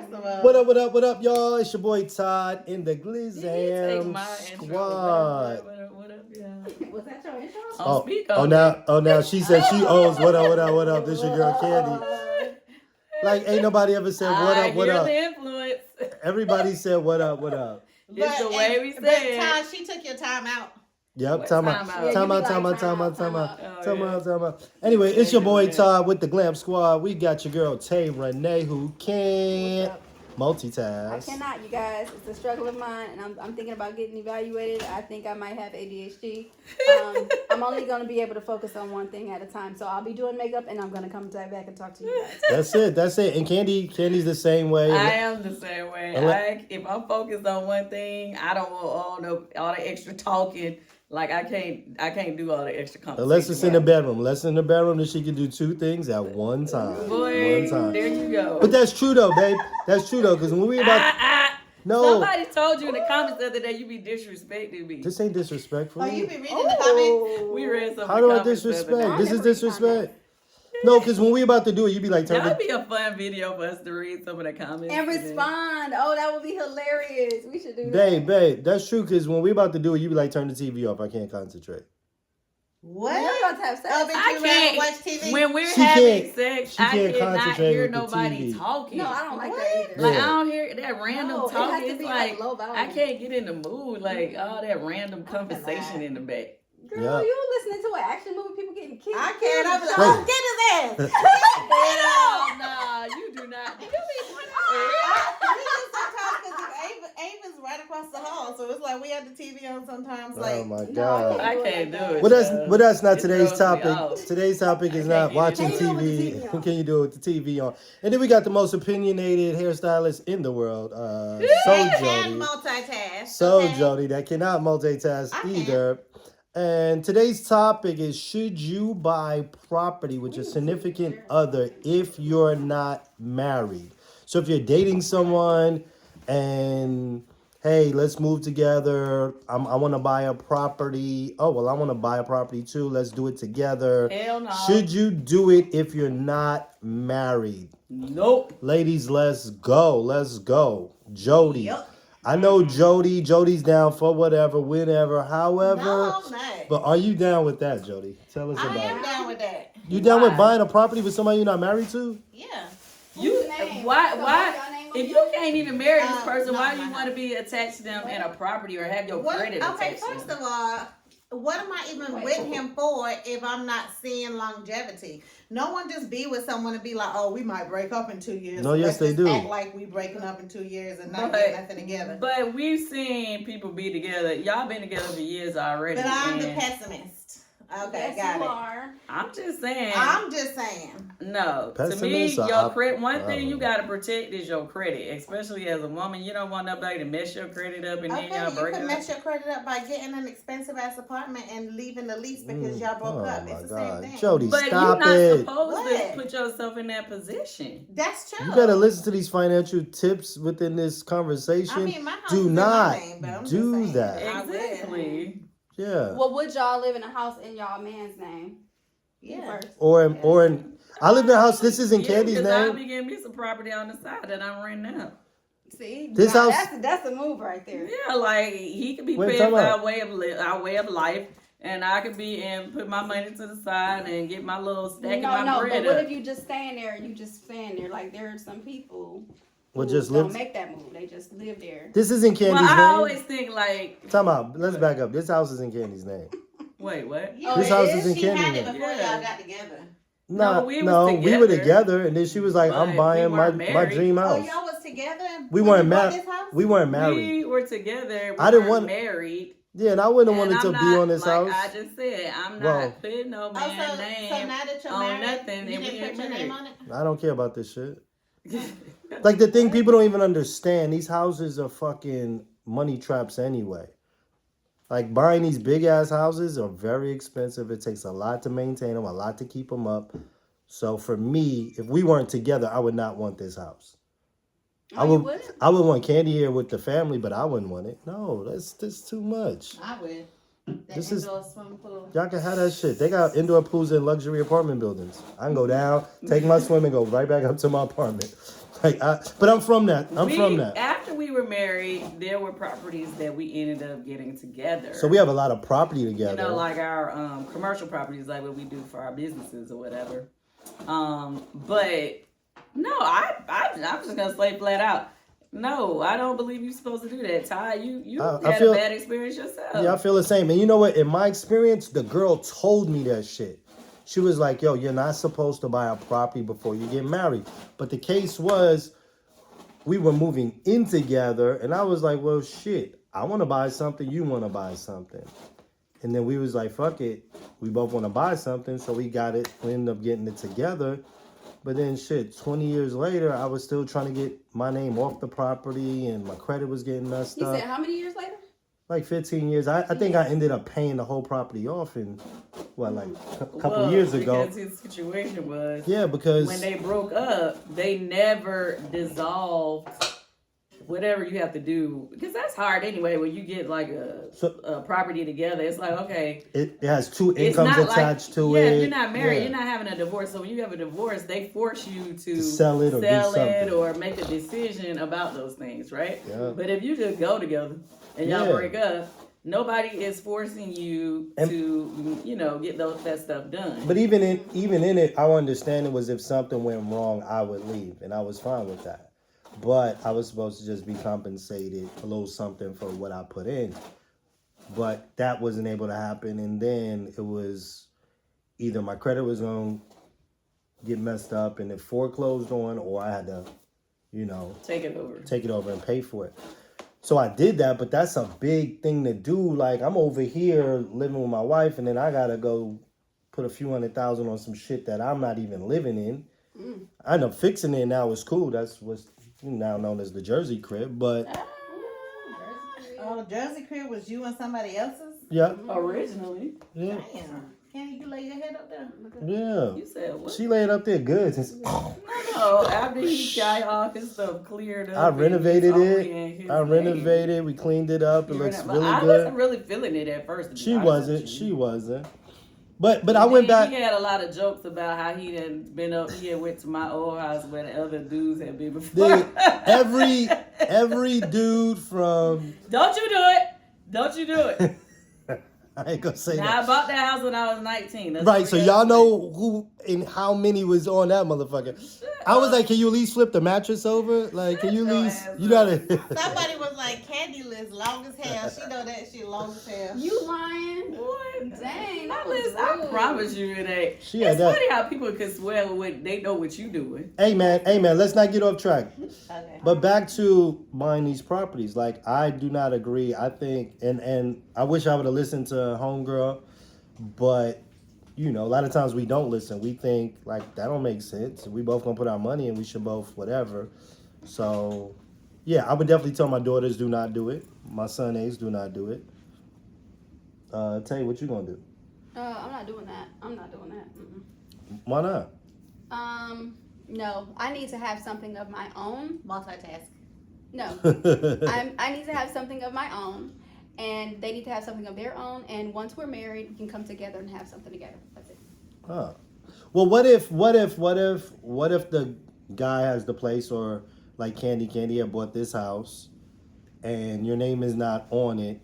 What up, y'all? It's your boy Todd in the Glizzam squad. What up, y'all? Was that your intro? Now she said she owes what up. This your girl Kandi. Like ain't nobody ever said what up. The influence. Everybody said what up. It's the way we say it. Todd, she took your time out. Yep, time out. Anyway, it's your boy Todd with the Glam Squad. We got your girl Tay Renee who can't multitask. I cannot, you guys. It's a struggle of mine, and I'm thinking about getting evaluated. I think I might have ADHD. I'm only going to be able to focus on one thing at a time. So I'll be doing makeup, and I'm going to come back and talk to you guys. That's it. And Candy's the same way. I am the same way. If I'm focused on one thing, I don't want all the extra talking. Like I can't do all the extra conversation. Unless it's in the bedroom. That she can do two things at one time. Boy, there you go. But that's true though, babe. That's true though, because when we about no. Somebody told you in the comments the other day you be disrespecting me. This ain't disrespectful. Oh, you be reading the comments? We read some. How do I disrespect? This is disrespect. No, because when we about to do it, you be like, that would be a fun video for us to read some of the comments and respond. Oh, that would be hilarious. We should do that. Babe, that's true. Because when we about to do it, you be like, turn the TV off. I can't concentrate. What? You're about to have sex. I can't watch TV. When we're having sex, I cannot hear nobody TV. talking. No, I don't like that either. Like I don't hear that random talking. It's like low volume. I can't get in the mood. Like all that random conversation in the back. Girl, you listening to an action movie, people getting killed. I can't. I'm like, get his ass. No, you do not. You be sometimes Ava's right across the hall, so it's like we have the TV on sometimes. Oh my God. I can't do it. But that's not today's topic. Today's topic is not watching TV. Can you do it with the TV on? And then we got the most opinionated hairstylist in the world, Jody that cannot multitask either. And today's topic is, should you buy property with your significant other if you're not married? So if you're dating someone and, hey, let's move together. I want to buy a property. Oh, well, I want to buy a property too. Let's do it together. Hell no. Should you do it if you're not married? Nope. Ladies, let's go. Jody. Yep. I know Jody's down for whatever, whenever, however. No, I'm not. But are you down with that, Jody? Tell us about it. I am down with that. You down with buying a property with somebody you're not married to? Yeah. Why? If you can't even marry this person, why do you want to be attached to them in a property or have your credit attached? Okay, first of all, what am I even with him for if I'm not seeing longevity? No one just be with someone and be like, oh, we might break up in 2 years. No, yes, they do. Act like we breaking up in 2 years and not getting nothing together. But we've seen people be together. Y'all been together for years already. But I'm the pessimist. Okay, yes, got it. Are. I'm just saying. No. Pessimist, to me, your credit. One thing you gotta protect is your credit, especially as a woman. You don't want nobody to mess your credit up and then y'all break you can up. mess your credit up by getting an expensive ass apartment and leaving the lease because y'all broke up. It's the same thing. Jody, but stop you're not supposed to put yourself in that position. That's true. You gotta listen to these financial tips within this conversation. I mean, my house do is not in my name, but I'm do just that. Exactly. Yeah. Well, would y'all live in a house in y'all man's name? Yeah. Or in I live in a house. This is in Candy's name. I'll be getting me some property on the side that I'm renting out. See, this house. That's a move right there. Yeah, like he could be paying for our way of life, and I could be and put my money to the side and get my little stack of my bread. But what if you just staying there? Like there are some people. Just don't make that move. They just live there. This is in Candy's name. I always think like. Time out. Let's back up. This house is in Candy's name. Wait, what? This house is in Candy's name. She had it before y'all got together. No, we were together, and then she was like, "I'm buying my dream house." Oh, y'all was together. We weren't married. We weren't married. We were together. I didn't want married. Yeah, and I wouldn't have wanted to be on this house. I just said, I'm not putting no man's name so now that you're on married, nothing. You didn't put your name on it? I don't care about this shit. Like the thing people don't even understand, these houses are fucking money traps anyway. Like buying these big ass houses are very expensive. It takes a lot to maintain them, a lot to keep them up. So for me, if we weren't together, I would not want this house. I would want Kandi here with the family, but I wouldn't want it. No, that's too much. I would. This indoor swimming pool. Y'all can have that shit. They got indoor pools in luxury apartment buildings. I can go down, take my swim, and go right back up to my apartment. Like, but I'm from that. I'm from that. After we were married, there were properties that we ended up getting together. So we have a lot of property together. You know, like our commercial properties, like what we do for our businesses or whatever. But no, I'm just gonna say flat out. No, I don't believe you're supposed to do that, Ty. You had a bad experience yourself. Yeah, I feel the same. And you know what? In my experience, the girl told me that shit. She was like, yo, you're not supposed to buy a property before you get married. But the case was, we were moving in together, and I was like, well, shit, I want to buy something, you want to buy something. And then we was like, fuck it. We both want to buy something, so we got it. We ended up getting it together. But then, shit, 20 years later, I was still trying to get my name off the property, and my credit was getting messed up. You said how many years later? Like 15 years. I think I ended up paying the whole property off in, like a couple of years ago. Because his situation was, because when they broke up, they never dissolved whatever you have to do. Because that's hard anyway, when you get like a property together. It's like, okay. It has two incomes attached to it. Yeah, if you're not married, you're not having a divorce. So when you have a divorce, they force you to sell it or make a decision about those things, right? Yeah. But if you just go together and y'all break up, nobody is forcing you to, get that stuff done. But even in it, I understand it was if something went wrong, I would leave, and I was fine with that. But I was supposed to just be compensated a little something for what I put in. But that wasn't able to happen, and then it was either my credit was going to get messed up and it foreclosed on, or I had to, take it over and pay for it. So I did that, but that's a big thing to do. Like, I'm over here living with my wife, and then I gotta go put a few $100,000 on some shit that I'm not even living in. I end up fixing it now. It's cool. That's what's now known as the Jersey crib, but... Oh, the Jersey crib was you and somebody else's? Yeah. Originally. Yeah. Damn. Can't you lay your head up there? Yeah. You said what? She laid up there good. No, after he got all his stuff cleared up. I renovated it. We cleaned it up. It looks really good. I wasn't really feeling it at first. She wasn't. But I went back. He had a lot of jokes about how he had been up. He had went to my old house where the other dudes had been before. Every dude from. Don't you do it. I ain't gonna say that. I bought that house when I was 19. Right, so y'all know who and how many was on that motherfucker. I was like, can you at least flip the mattress over? Like, can you at least, you gotta. Somebody was like, Kandi list long as hell. She know that shit long as hell. You lying? What? Dang, My list, I promise you it ain't. She had it's that. funny how people can swear what they know what you doing. Hey man, let's not get off track. Okay. But back to buying these properties. Like, I do not agree. I think, and I wish I would have listened to Homegirl, but a lot of times we don't listen. We think like that don't make sense. We both gonna put our money and we should both whatever. So yeah, I would definitely tell my daughters do not do it. My son Ace do not do it. Tay, what you gonna do? I'm not doing that. Mm-mm. Why not? No, I need to have something of my own. Multitask. No, I need to have something of my own, and they need to have something of their own. And once we're married, we can come together and have something together. That's it. Huh. Well, what if the guy has the place, or like Kandi had bought this house, and your name is not on it?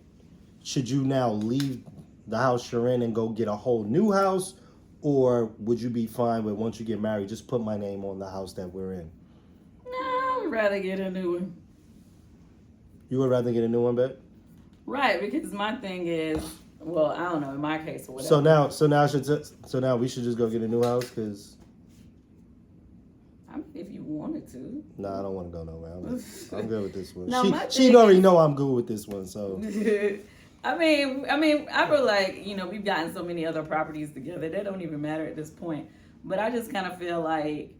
Should you now leave the house you're in and go get a whole new house? Or would you be fine with, once you get married, just put my name on the house that we're in? No, I would rather get a new one. You would rather get a new one, Bet? Right, because my thing is, well, I don't know, in my case or whatever. So now we should just go get a new house, because... if you wanted to. Nah, I don't want to go nowhere. I'm good with this one. No, she already know I'm good with this one, so... I mean, I feel like, we've gotten so many other properties together. That don't even matter at this point. But I just kind of feel like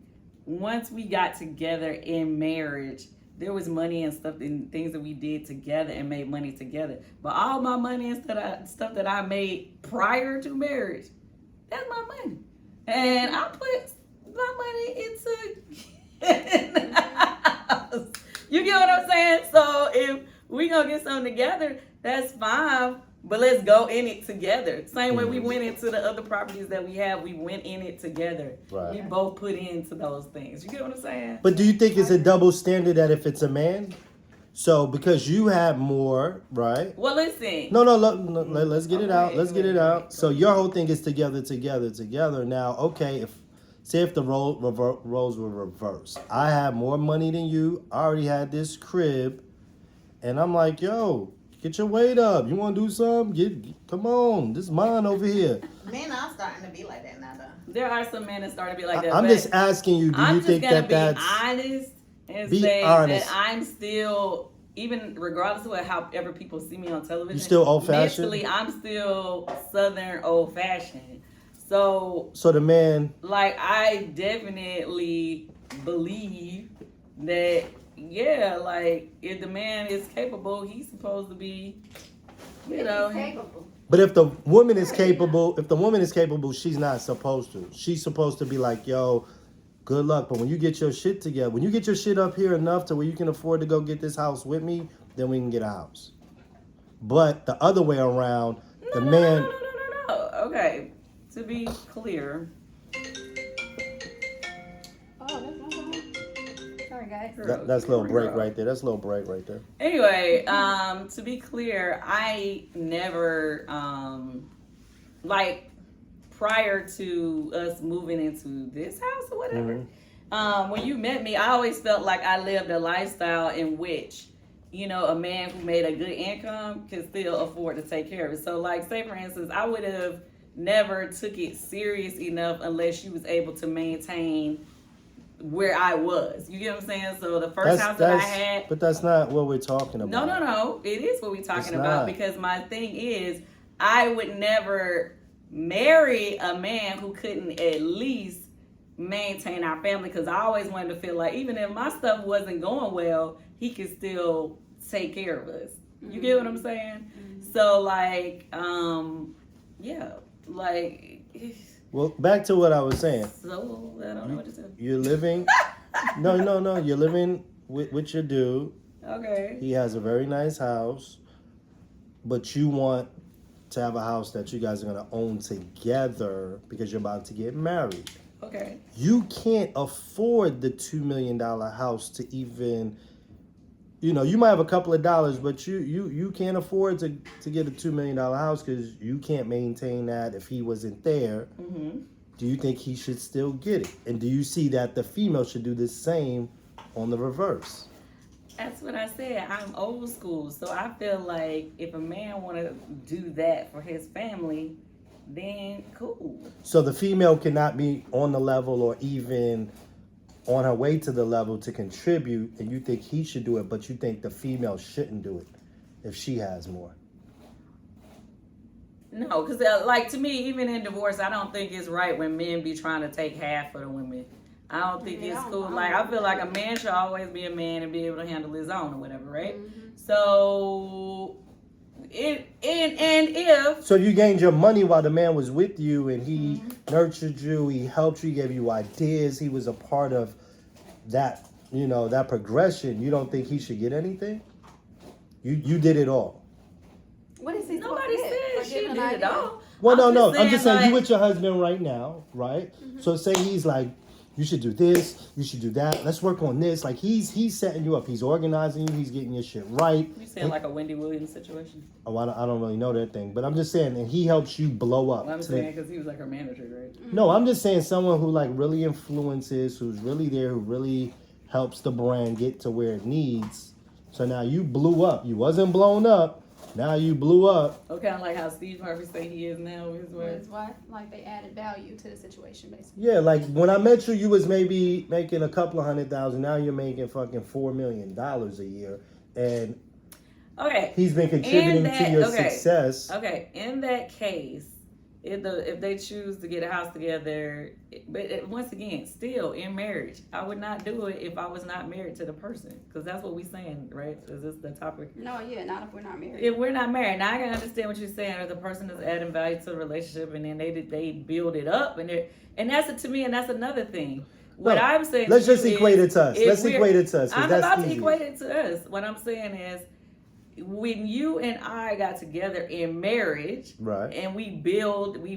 once we got together in marriage, there was money and stuff and things that we did together and made money together. But all my money and stuff that I made prior to marriage, that's my money. And I put my money into the house. You get what I'm saying? So if we gonna get something together, that's fine. But let's go in it together. Same way we went into the other properties that we have, we went in it together. Right. We both put into those things. You get what I'm saying? But do you think it's a double standard that if it's a man? So because you have more, right? Well, listen. No, let's get it out. Okay, Let's get it wait. out. So your whole thing is together. Now, okay, if the roles were reversed. I have more money than you. I already had this crib. And I'm like, yo, get your weight up. You want to do something? Come on. This is mine over here. Men are starting to be like that now, though. There are some men that start to be like that. I'm but just asking you, do I'm you just think gonna that be that's... honest and Be say honest. that I'm still, even regardless of however people see me on television, You still old-fashioned? mentally, I'm still Southern old-fashioned. So So the man... like, I definitely believe that, yeah, like, if the man is capable, he's supposed to be, you know. He's capable. But if the woman is capable, she's not supposed to. She's supposed to be like, yo, good luck. But when you get your shit together, when you get your shit up here enough to where you can afford to go get this house with me, then we can get a house. But the other way around, the man... No. Okay, to be clear. Oh, that's not wrong. Sorry, guys. That's a little break right there. That's a little break right there. Anyway, to be clear, I never, like, prior to us moving into this house or whatever, when you met me, I always felt like I lived a lifestyle in which, you know, a man who made a good income could still afford to take care of it. So, like, say, for instance, I would have never took it serious enough unless she was able to maintain where I was. You get what I'm saying? So the first house that I had... But that's not what we're talking about. No. It is what we're talking It's about not. because my thing is I would never marry a man who couldn't at least maintain our family because I always wanted to feel like even if my stuff wasn't going well, he could still take care of us. You get what I'm saying? So like, yeah, like... Well, back to what I was saying. So, I don't know what to say. You're living... No. You're living with your dude. Okay. He has a very nice house. But you want to have a house that you guys are going to own together because you're about to get married. Okay. You can't afford the $2 million house to even... You know, you might have a couple of dollars, but you can't afford to get a $2 million house because you can't maintain that if he wasn't there. Mm-hmm. Do you think he should still get it? And do you see that the female should do the same on the reverse? That's what I said. I'm old school. So I feel like if a man want to do that for his family, then cool. So the female cannot be on the level or even on her way to the level to contribute, and you think he should do it, but you think the female shouldn't do it if she has more. No, because like to me, even in divorce, I don't think it's right when men be trying to take half for the women. I don't think it's cool. Like I feel like a man should always be a man and be able to handle his own or whatever, right? So if So you gained your money while the man was with you, and he nurtured you, he helped you, he gave you ideas, he was a part of that, you know, that progression. You don't think he should get anything? You did it all. What is he nobody supposed to get said for she giving an did it idea? all. Well, I'm just saying like, you with your husband right now, right? So say he's like, you should do this, you should do that. Let's work on this. Like he's setting you up. He's organizing you. He's getting your shit right. You saying like a Wendy Williams situation? Oh, I don't really know that thing, but I'm just saying, and he helps you blow up. Well, I'm saying because he was like her manager, right? No, I'm just saying someone who like really influences, who's really there, who really helps the brand get to where it needs. So now you blew up. You wasn't blown up. Now you blew up. Okay, kind of like how Steve Harvey say he is now with his With wife. his wife, like they added value to the situation, basically. Yeah, like when I met you, you was maybe making a couple of $100,000. Now you're making fucking $4 million a year, and Okay. he's been contributing to your success. Okay, in that case, if they choose to get a house together, but once again, still in marriage, I would not do it if I was not married to the person, because that's what we're saying, right? Is this the topic? No, yeah, not if we're not married. If we're not married, now I can understand what you're saying. If the person is adding value to the relationship, and then they build it up, and that's to me, and that's another thing. What I'm saying, let's to just you equate is, it to us. if Let's equate it to us. 'Cause I'm that's about to easy. equate it to us. What I'm saying is, when you and I got together in marriage, Right. and we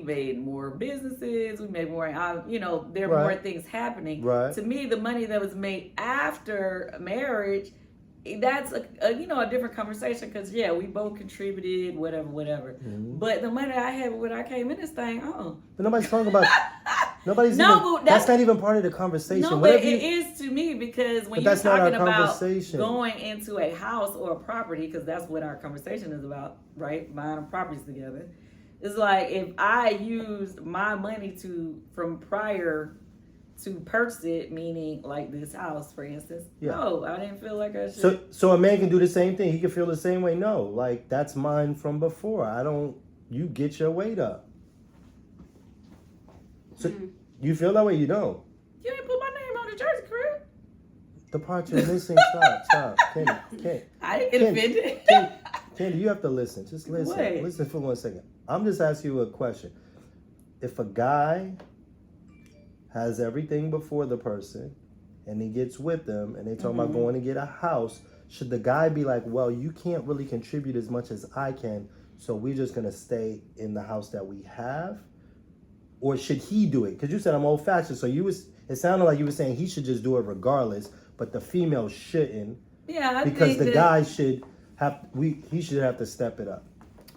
made more businesses, we made more, there were Right. more things happening. Right. To me, the money that was made after marriage, that's a different conversation, because we both contributed, whatever. Mm-hmm. But the money I had when I came in this thing, But nobody's talking about. Nobody's No, even. but That's not even part of the conversation. No, Whatever but you- it is to me, because when But you're that's not our talking about conversation. going into a house or a property, because that's what our conversation is about, right? Buying properties together. It's like, if I used my money from prior to purchase it, meaning like this house, for instance. Yeah. No, I didn't feel like I should. So a man can do the same thing. He can feel the same way. No, like, that's mine from before. You get your weight up. So you feel that way? You don't. You didn't put my name on the jersey, crib. The part you're missing. Stop. Candy. I didn't get offended. Candy, you have to listen. Just listen. What? Listen for 1 second. I'm just asking you a question. If a guy has everything before the person, and he gets with them, and they talk about going to get a house, should the guy be like, well, you can't really contribute as much as I can, so we're just going to stay in the house that we have? Or should he do it? Because you said I'm old-fashioned, so it sounded like you were saying he should just do it regardless, but the female shouldn't. Yeah, Because the guy should he should have to step it up.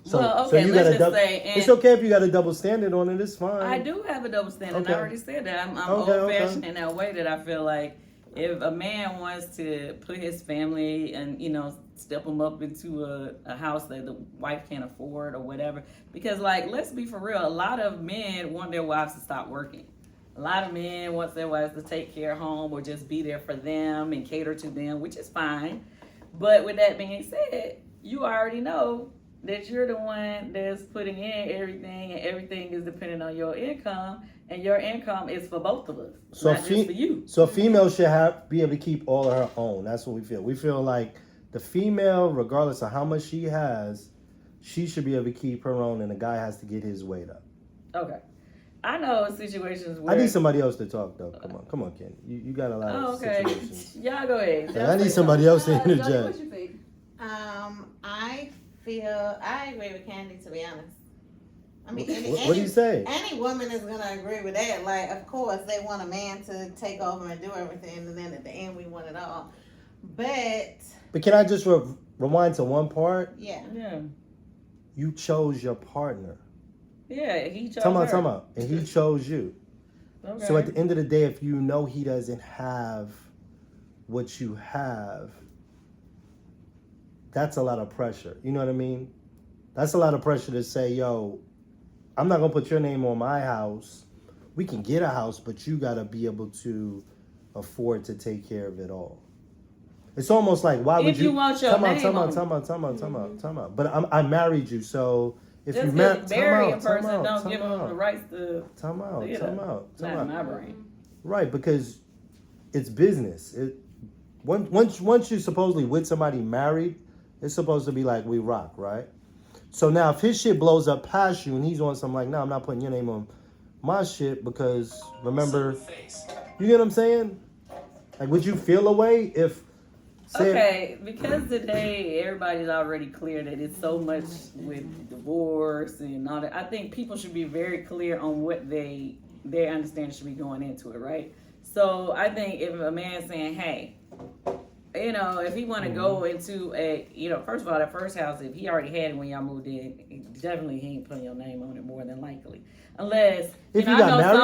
So, well, okay, you let's got just say, it's okay if you got a double standard on it. It's fine. I do have a double standard. Okay. I already said that. I'm Okay, old-fashioned in that way, that I feel like if a man wants to put his family and, step them up into a house that the wife can't afford or whatever, because, like, let's be for real, a lot of men want their wives to stop working. A lot of men want their wives to take care of home or just be there for them and cater to them, which is fine. But with that being said, you already know that you're the one that's putting in everything, and everything is dependent on your income, and your income is for both of us, not just for you. So a female should be able to keep all of her own. That's what we feel. We feel like the female, regardless of how much she has, she should be able to keep her own, and the guy has to get his weight up. Okay. I know situations where I need somebody else to talk, though. Come on, Ken. You got a lot of situations. Y'all go ahead. I need somebody else to Jody, interject. what you think? I agree with Kandi, to be honest. I mean, What do you say? Any woman is gonna agree with that. Like, of course, they want a man to take over and do everything, and then at the end, we want it all. But can I just rewind to one part? yeah, You chose your partner. Yeah, he chose Time her. out. And he chose you. Okay. So at the end of the day, if you know he doesn't have what you have, that's a lot of pressure. You know what I mean? That's a lot of pressure to say, yo, I'm not going to put your name on my house. We can get a house, but you got to be able to afford to take care of it all. It's almost like, why would If you want your name on Time out. But I married you, so if just you marry a person, don't give them the rights to. Time out. Not in my brain. Right, because it's business. Once you're supposedly with somebody married, it's supposed to be like, we rock, right? So now if his shit blows up past you and he's on something like, no, I'm not putting your name on my shit because, remember, you get what I'm saying? Like, would you feel a way if... Okay, because today everybody's already clear that it's so much with divorce and all that. I think people should be very clear on what they understand should be going into it, right? So I think if a man's saying, hey, if he want to go into first of all, that first house, if he already had it when y'all moved in, definitely he ain't putting your name on it, more than likely. Unless, if I got know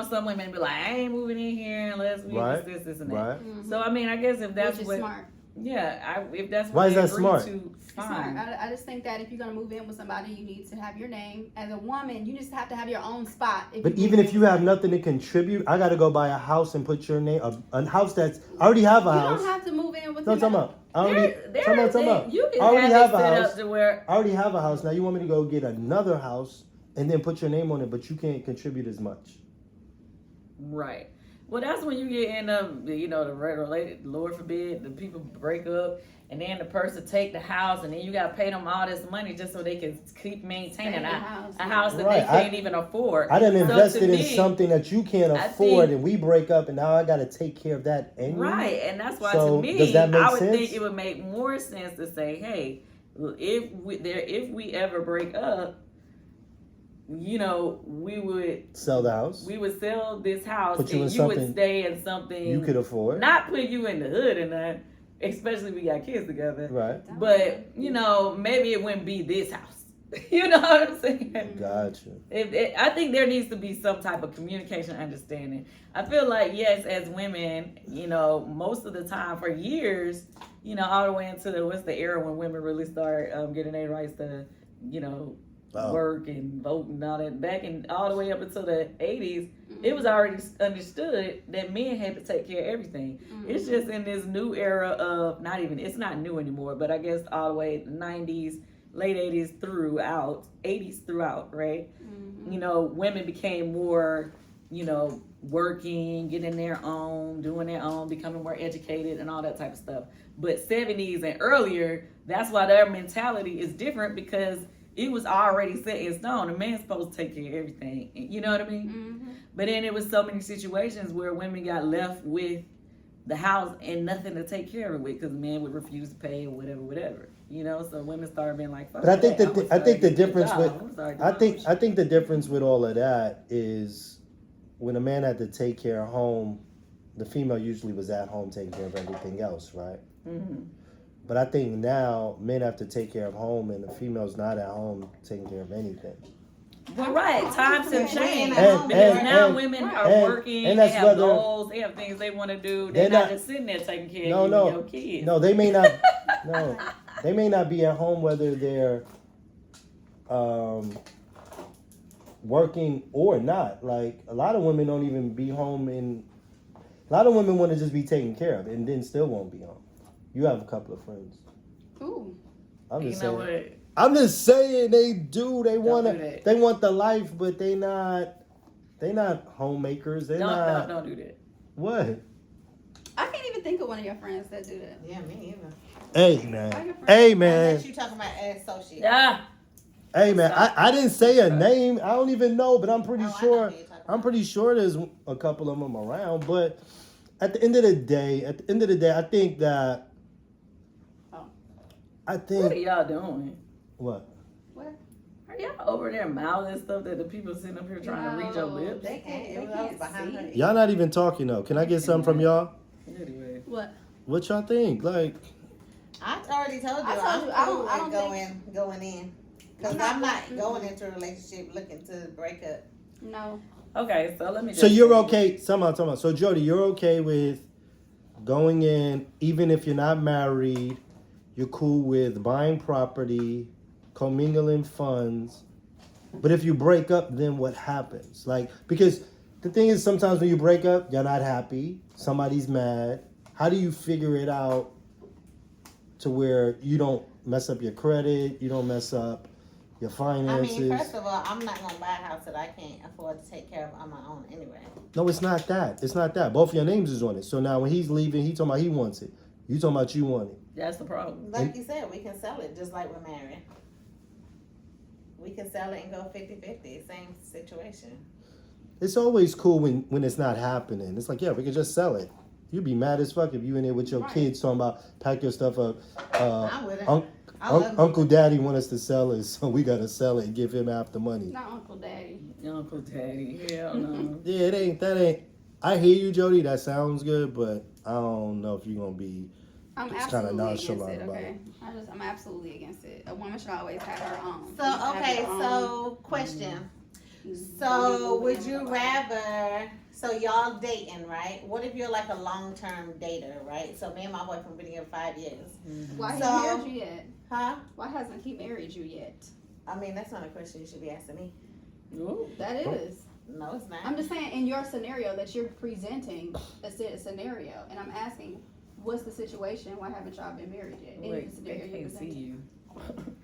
some women be like, I ain't moving in here unless we this and that. Right. Mm-hmm. So, I mean, I guess if that's Which is what... smart. Yeah, if that's what Why is they that agree smart? to, It's fine. smart. I just think that if you're gonna move in with somebody, you need to have your name. As a woman, you just have to have your own spot. But even if you have nothing to contribute, I got to go buy a house and put your name, a house that's, I already have a you house. don't have to move in with No, him. time out. I You can I already have have it a set house. up to where... I already have a house. Now you want me to go get another house and then put your name on it, but you can't contribute as much. Right. Well, that's when you get in the related, Lord forbid, the people break up, and then the person take the house, and then you got to pay them all this money just so they can keep maintaining a house that Right. they can't even afford. I done So invested to in me, something that you can't I afford, think- and we break up, and now I got to take care of that anyway. Right, and that's why So, to me, does that make I would sense? think it would make more sense to say, hey, if we ever break up, we would Sell the house. We would sell this house, Put you and in you would something stay in something you could afford. Not put you in the hood and that, especially if we got kids together. Right. But maybe it wouldn't be this house. You know what I'm saying? Gotcha. I think there needs to be some type of communication understanding. I feel like, yes, as women, most of the time for years, all the way into what's the era when women really start getting their rights to, work and vote and all that. Back in all the way up until the 80s, it was already understood that men had to take care of everything. It's just in this new era of it's not new anymore, but I guess all the way 90s, late 80s throughout, 80s throughout, right? Women became more, working, getting their own, doing their own, becoming more educated and all that type of stuff. But 70s and earlier, that's why their mentality is different, because it was already set in stone. A man's supposed to take care of everything. You know what I mean? But then there was so many situations where women got left with the house and nothing to take care of it with, because men would refuse to pay or whatever. So women started being like, fuck But I think that. I think the difference job. with I'm gonna start I doing think I think the difference with all of that is when a man had to take care of home, the female usually was at home taking care of everything else, right? But I think now men have to take care of home, and the female's not at home taking care of anything. Well, right. Times have changed. And- Because and- now and- women are and- working, and they that's have whether- goals, they have things they want to do. They're They're not not- just sitting there taking care No, of no. your kids. No, they may not. No, they may not be at home whether they're working or not. Like a lot of women don't even be home, and a lot of women want to just be taken care of, and then still won't be home. You have a couple of friends. Ooh. I'm You just know saying. what? I'm just saying they do. They do want that. They want the life, but they not. They not homemakers. They're not. Don't do that. What? I can't even think of one of your friends that do that. Yeah, me either. Hey man. Hey man. Unless you talking about associate. Yeah. Hey man. I didn't say a name. I don't even know, but I'm pretty Oh, I know sure. who you're talking I'm about. pretty sure there's a couple of them around. But at the end of the day, I think that. Oh. I What are think y'all doing? what? What? Are y'all over there mouthing stuff that the people sitting up here trying to read your lips? They can't. It They was can't behind see. her. Y'all not even talking though. Can I get something from y'all? Anyway. What? What y'all think? Like. I already told you. I told you, I don't going in. Because I'm not going into a relationship looking to break up. No. Okay, so let me just So you're say- okay. Somehow. So Jody, you're okay with going in, even if you're not married. You're cool with buying property, commingling funds. But if you break up, then what happens? Like, because the thing is, sometimes when you break up, you're not happy. Somebody's mad. How do you figure it out to where you don't mess up your credit, you don't mess up your finances? I mean, first of all, I'm not going to buy a house that I can't afford to take care of on my own anyway. No, it's not that. It's not that. Both of your names is on it. So now when he's leaving, he talking about he wants it. You talking about you want it. That's the problem. Like you said, we can sell it just like we're married. We can sell it and go 50-50. Same situation. It's always cool when it's not happening. It's like, yeah, we could just sell it. You'd be mad as fuck if you in there with your Right. kids talking about pack your stuff up. I'm with it. I love Uncle Daddy want us to sell it, so we gotta sell it and give him half the money. Not Uncle Daddy. Uncle Daddy. Hell no. Yeah, that ain't. I hear you, Jody. That sounds good, but I don't know if you're gonna be. I'm It's kinda absolutely against nonchalant it. about Okay. I'm absolutely against it. A woman should always have her own. So, okay, so question. So, would you rather, so y'all dating, right? What if you're like a long-term dater, right? So, me and my boyfriend been together 5 years. Why So- he married you yet? Huh? Why hasn't he married you yet? I mean, that's not a question you should be asking me. Ooh. That is. No, it's not. I'm just saying, in your scenario that you're presenting a scenario, and I'm asking, what's the situation? Why haven't y'all been married yet? In Wait, the they scenario you're can't see presenting. you.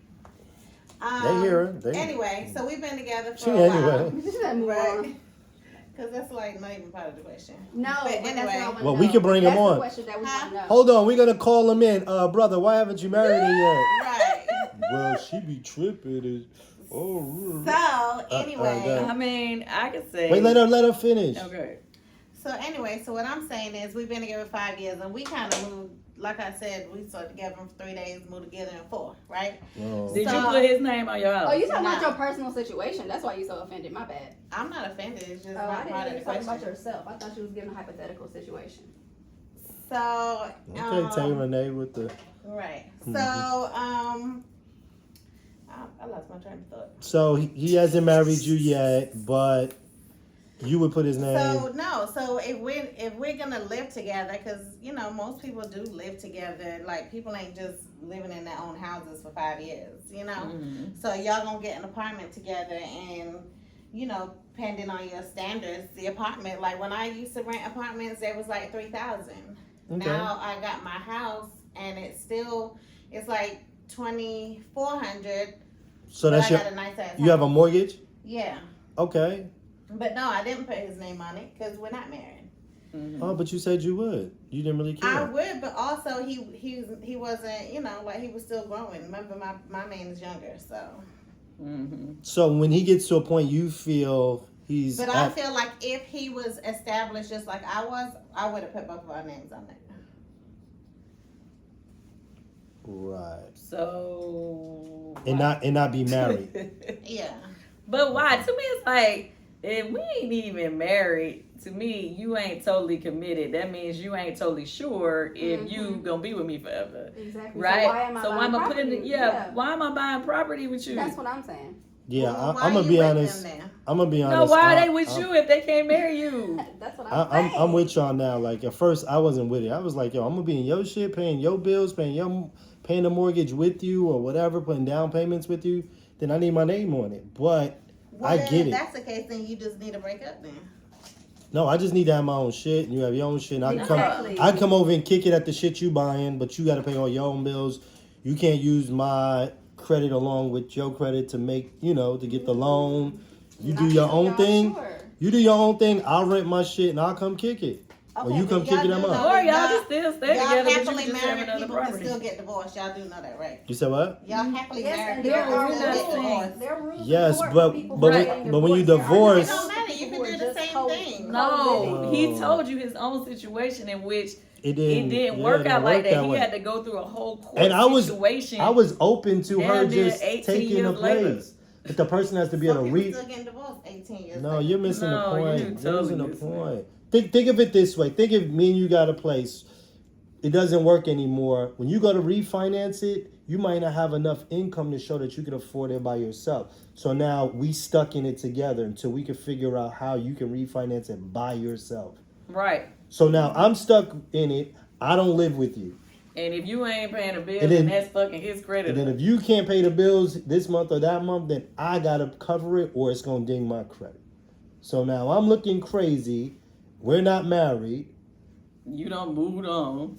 They hear her. Anyway, so we've been together for She a while. anyway. Just let me move Right. on. Because that's like not even part of the question. No, But but that's anyway. what I wanna Well, know. we can bring That's him the on. question that we want to know. Hold on, we're gonna call him in. Brother, why haven't you married her yet? Right. Well, she be tripping. Oh. So anyway, I mean, I could say. Wait, let her finish. Okay. so anyway, so what I'm saying is we've been together 5 years and we kind of moved. Like I said, we started together for 3 days, moved together in 4, right? Oh. Did So- you put his name on your house? Oh, you talking about No. your personal situation? That's why you so offended. My bad. I'm not offended. It's just Oh, I not didn't part hear of you the talking about question. yourself. I thought you was giving a hypothetical situation. So Okay, Tay Renee with the. right. Mhm. So I lost my train of thought. So he hasn't married you yet, but you would put his name. So no, so if we're gonna live together, because you know most people do live together. Like people ain't just living in their own houses for 5 years, you know. Mhm. So y'all gonna get an apartment together, and you know, depending on your standards, the apartment. Like when I used to rent apartments, there was like 3,000. Okay. Now I got my house, and it's like 2,400. So But that's I your. got a nice ass. You have a house. mortgage? Yeah, Okay. but no, I didn't put his name on it because we're not married. Mhm. Oh, but you said you would. You didn't really I care. would, but also he wasn't, you know, like he was still growing. Remember, my man is younger, so. Mhm. So when he gets to a point, you feel he's. But I at- feel like if he was established just like I was, I would have put both of our names on it. Right. So. And not be married. Yeah. But why? To me, it's like if we ain't even married. To me, you ain't totally committed. That means you ain't totally sure if you gonna be with me forever, Exactly. right? So why am I buying I'm property? putting? Yeah. Why am I buying property with you? That's what I'm saying. Yeah, Well, why I'm are gonna you be with honest. them then? I'm gonna be honest. No, why are I- they with I'm- you if they can't marry you? That's what I'm saying. I'm with y'all now. Like at first, I wasn't with it. I was like, yo, I'm gonna be in your shit, paying your bills, paying the mortgage with you or whatever, putting down payments with you. Then I need my name on it. But Well, I then get if it. that's the case, then you just need to break up then. No, I just need to have my own shit, and you have your own shit. And Exactly. I come over and kick it at the shit you buying, but you got to pay all your own bills. You can't use my credit along with your credit to make, to get the loan. You do Not your until own y'all thing. sure. You do your own thing. I'll rent my shit and I'll come kick it. Or Okay, you but come kick y'all it do them know up. Or y'all y'all- just still stay Y'all together, but you happily just have married another people can property. still get divorced. Y'all do know that, right? You said what? Y'all happily Yes, married and people there Yeah, are we're can not still get saying- divorced. There are rules Yes, in court but- for people but who when- are getting but when you divorced. There are divorce- It don't matter. You people can who do are the just same co-living. thing. No, he Oh. told you his own situation in which It it didn't yeah, work it out like work that. He way. had to go through a whole court And I was situation. open to her Damn near just 18 taking a years later. place. But the person has to be Some able to people read. still getting divorced 18 years No, later. you're missing the No, point. you You're totally missing the missing point. Think of it this way. Think if me and you got a place, it doesn't work anymore. When you go to refinance it, you might not have enough income to show that you can afford it by yourself. So now we stuck in it together until we can figure out how you can refinance it by yourself. Right. So now I'm stuck in it. I don't live with you. And if you ain't paying the bills, And then- then that's fucking his credit. And then if you can't pay the bills this month or that month, then I gotta cover it or it's gonna ding my credit. So now I'm looking crazy. We're not married. you don't move on.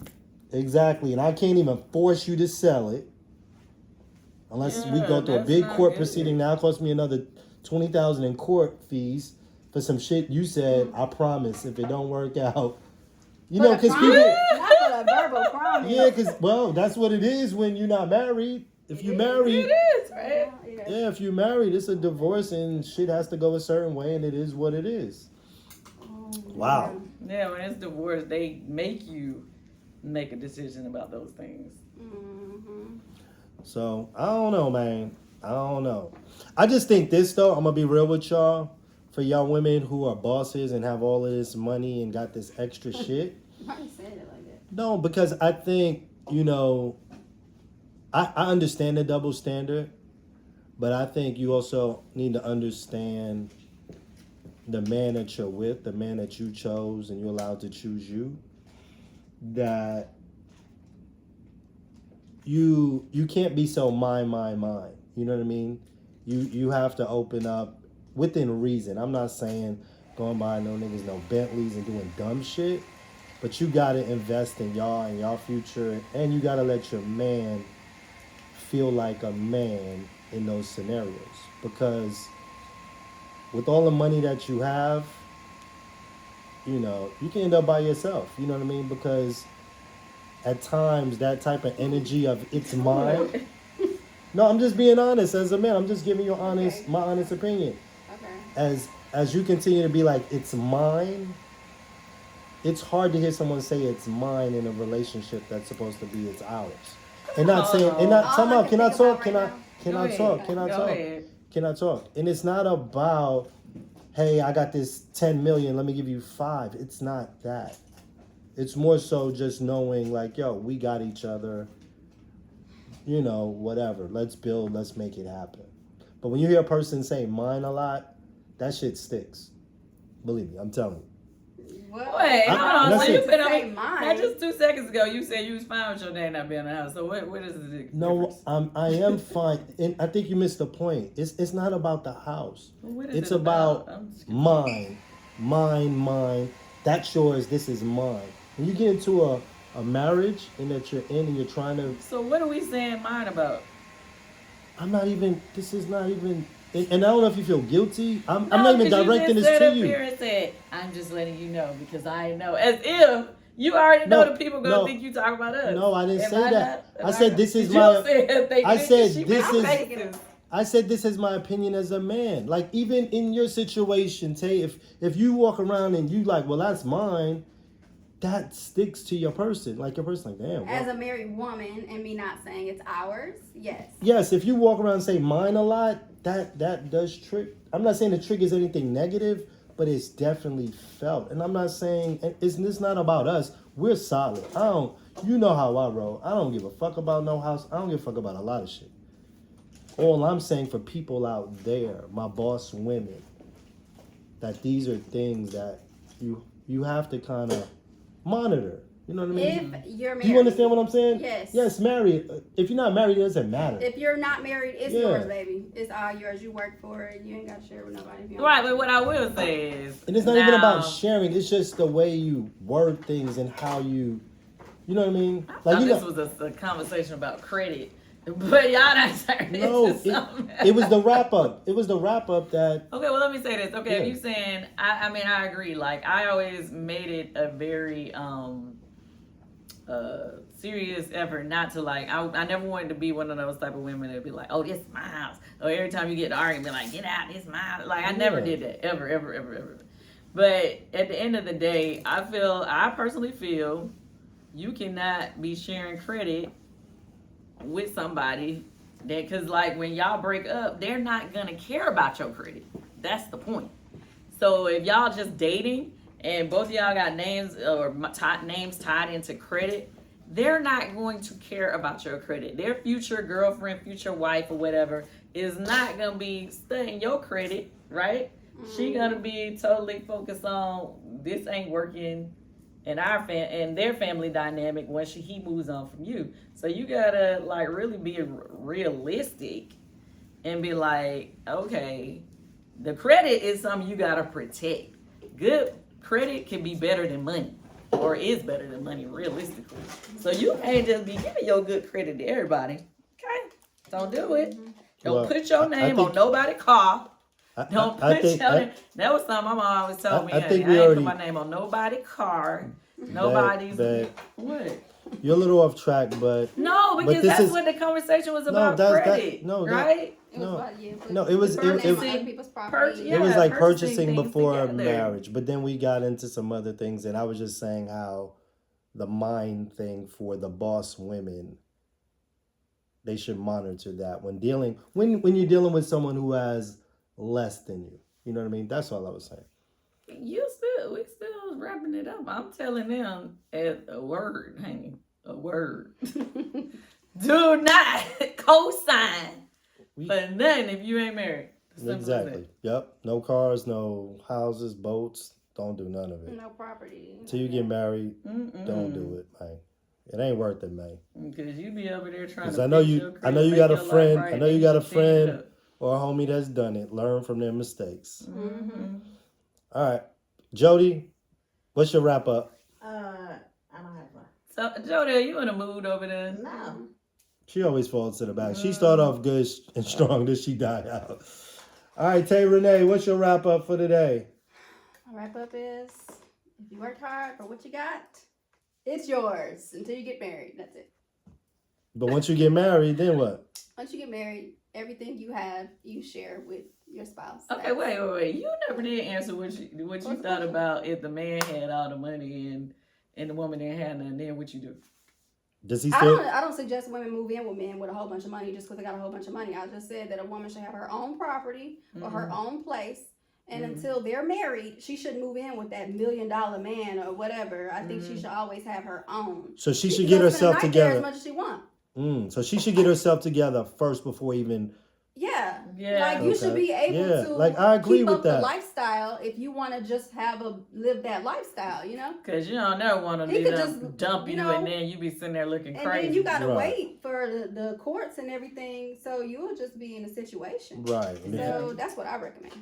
Exactly. And I can't even force you to sell it. Unless we Yeah, go through a that's big not court good. proceeding. Now it costs me another $20,000 in court fees for some shit you said, I promise, if it don't work out. You know, because people... Not for a verbal promise. Yeah, because, well, that's what it is when you're not married. If you married... It is, right? Yeah. Yeah, if you're married, it's a divorce and shit has to go a certain way and it is what it is. Wow. Yeah, when it's divorce, they make you make a decision about those things. Mhm. So, I don't know, man. I don't know. I just think this, though, I'm going to be real with y'all. For y'all women who are bosses and have all of this money and got this extra shit. Why are you saying it like that? No, because I think, I understand the double standard. But I think you also need to understand the man that you're with, the man that you chose and you're allowed to choose you, that you can't be so mine. You know what I mean? You have to open up within reason. I'm not saying going by no niggas, no Bentleys and doing dumb shit, but you gotta invest in y'all and y'all future, and you gotta let your man feel like a man in those scenarios, because with all the money that you have, you know, you can end up by yourself. You know what I mean? Because at times that type of energy of it's mine. No, I'm just being honest as a man. I'm just giving you Okay. my honest opinion. Okay. As you continue to be like it's mine, it's hard to hear someone say it's mine in a relationship that's supposed to be it's ours. And not saying and not All time I out, can can I think talk? about Can right I now- can Go I ahead. talk? Can I Go talk? ahead. Can I talk? And it's not about, hey, I got this 10 million, let me give you 5. It's not that. It's more so just knowing like, yo, we got each other, you know, whatever. Let's build, let's make it happen. But when you hear a person say mine a lot, that shit sticks. Believe me, I'm telling you. Well, Wait, I- hold on. that's So it. you've been on Say me. mine. Now, just 2 seconds ago, you said you was fine with your dad not being in the house. So what is the No, difference? I am fine. And I think you missed the point. It's not about the house. What is It's it about I'm just confused. mine. That's yours. This is mine. When you get into a marriage and that you're in and you're trying to, So what are we saying mine about? this is not even, and I don't know if you feel guilty. I'm No, not even 'cause directing you this just to sat up you. here and said, I'm just letting you know because I know. As if you already know the people gonna think you talking about us. No, I didn't Am say that. not- I am said not- this is you my- said they I think said that she this was is- racist. I said this is my opinion as a man. Like even in your situation, Tay, if you walk around and you like, well, that's mine, that sticks to your person. Like your person, like, damn. As Well, a married woman and me not saying it's ours, yes. yes, if you walk around and say mine a lot, that does trick. I'm not saying it triggers anything negative, but it's definitely felt. And I'm not saying it's not about us. We're solid. You know how I roll. I don't give a fuck about no house. I don't give a fuck about a lot of shit. All I'm saying for people out there, my boss women, that these are things that you have to kind of monitor. You know what I mean? If you're married. Do you understand what I'm saying? Yes. Yes, married. If you're not married, it doesn't matter. If you're not married, it's Yeah. yours, baby. It's all yours. You work for it. You ain't got to share with nobody. If you don't Right, want but what I will say is, And it's not even about now- sharing. It's just the way you word things and how you know what I mean? I Like thought you this know, was a conversation about credit, but y'all not turning no, into something. it was the wrap up. It was the wrap up that Okay, well, let me say this. Okay, if Yeah. you saying, I mean, I agree. Like, I always made it a very serious effort not to like. I never wanted to be one of those type of women that'd be like, "Oh, this is my house." Or every time you get to argue, be like, "Get out, this is my house." Like, I never Yeah. did that ever. But at the end of the day, I personally feel, you cannot be sharing credit with somebody that, because like when y'all break up, they're not gonna care about your credit. That's the point. So if y'all just dating and both of y'all got names or names tied into credit, they're not going to care about your credit. Their future girlfriend, future wife, or whatever is not gonna be studying your credit, right? She gonna be totally focused on this ain't working in our and their family dynamic when he moves on from you. So you gotta like really be realistic and be like, okay, the credit is something you gotta protect. Good credit can be better than money, or is better than money realistically. So you can't just be giving your good credit to everybody. Okay, don't do it. Don't Well, put your I name think- on nobody's car. Don't I put think your name. That was something my mom always told me. I Honey, think I we ain't already- put my name on nobody's car. Nobody's that what? you're a little off track, but No, But because this that's is- what the conversation was about. that's- Credit, no, that- right? It was No. about you. No, it was- Purchasing it- other people's property. Yeah, it was like purchasing purchasing things before together. marriage. But then we got into some other things, and I was just saying how the mind thing for the boss women, they should monitor that when you're dealing with someone who has less than you. You know what I mean? That's all I was saying. We still wrapping it up. I'm telling them as a word, honey, a word. Do not co-sign for nothing if you ain't married. Simple as Exactly. Yep. No cars, no houses, boats. Don't do none of it. No property. Till you get married, that. don't do it, man. It ain't worth it, man. Because you be over there trying 'Cause to. I know fix you- your I know credit, you got a make your life friend- right, I know and you got a then change it friend. up. Or a homie that's done it. Learn from their mistakes. Mm-hmm. All right. Jody, what's your wrap up? I don't have one. So, Jody, are you in a mood over there? No. She always falls to the back. She started off good and strong, then she died out. All right, Tay Renee, what's your wrap up for today? My wrap up is If you worked hard for what you got, it's yours until you get married. That's it. But once you get married, then what? Once you get married, everything you have, you share with your spouse. Okay, wait. You never did answer what you thought about if the man had all the money and the woman didn't have none. Then what you do? Does he still? I don't suggest women move in with men with a whole bunch of money just because they got a whole bunch of money. I just said that a woman should have her own property or her own place. And until they're married, she shouldn't move in with that $1 million man or whatever. I think she should always have her own. So she should get herself together as much as she wants. So she should get herself together first before even. Yeah. Yeah. Like you should be able to like I agree keep with up that. the lifestyle if you want to just live that lifestyle, you know? Because you don't never want to He be could them just, dump you you know, and then you be sitting there looking And crazy. then you gotta Right. wait for the courts and everything, so you'll just be in a situation. Right. So that's what I recommend.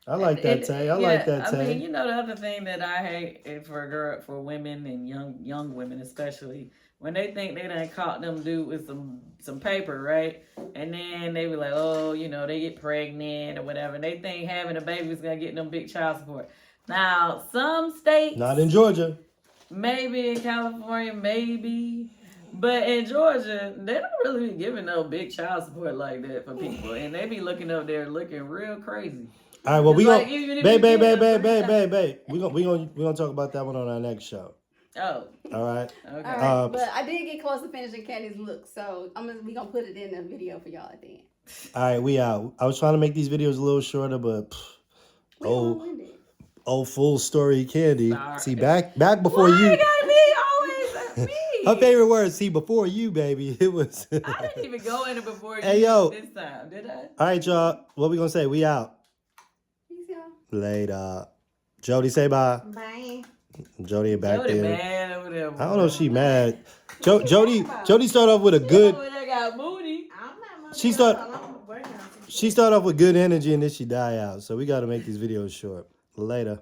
I like that, Tay. I like that, Tay. I mean, you know, the other thing that I hate is for women and young women especially, when they think they done caught them dude with some paper, right? And then they be like, oh, you know, they get pregnant or whatever. And they think having a baby is going to get them big child support. Now, some states. Not in Georgia. Maybe in California, maybe. But in Georgia, they don't really be giving no big child support like that for people. And they be looking up there looking real crazy. All right, well, we Like, gonna even if babe. you We gonna talk about that one on our next show. Oh, All right. okay. All right, but I did get close to finishing Kandi's look, so we gonna put it in the video for y'all at the end. All right, we out. I was trying to make these videos a little shorter, but We long-winded. full story Kandi. Sorry. See, back before Why you. it gotta be always me? Her favorite word. See, before you, baby. It was. I didn't even go in it before Hey, you yo. this time, did I? All right, y'all. What we gonna say? We out. Peace, y'all. Later. Jody, say bye. Bye. Jody back Jody there. mad over there. I don't know if she mad. Jody started off with a She good. over there got booty. I'm not moving. She start- I'm working on some She started off with good energy and then she die out. So we got to make these videos short. Later.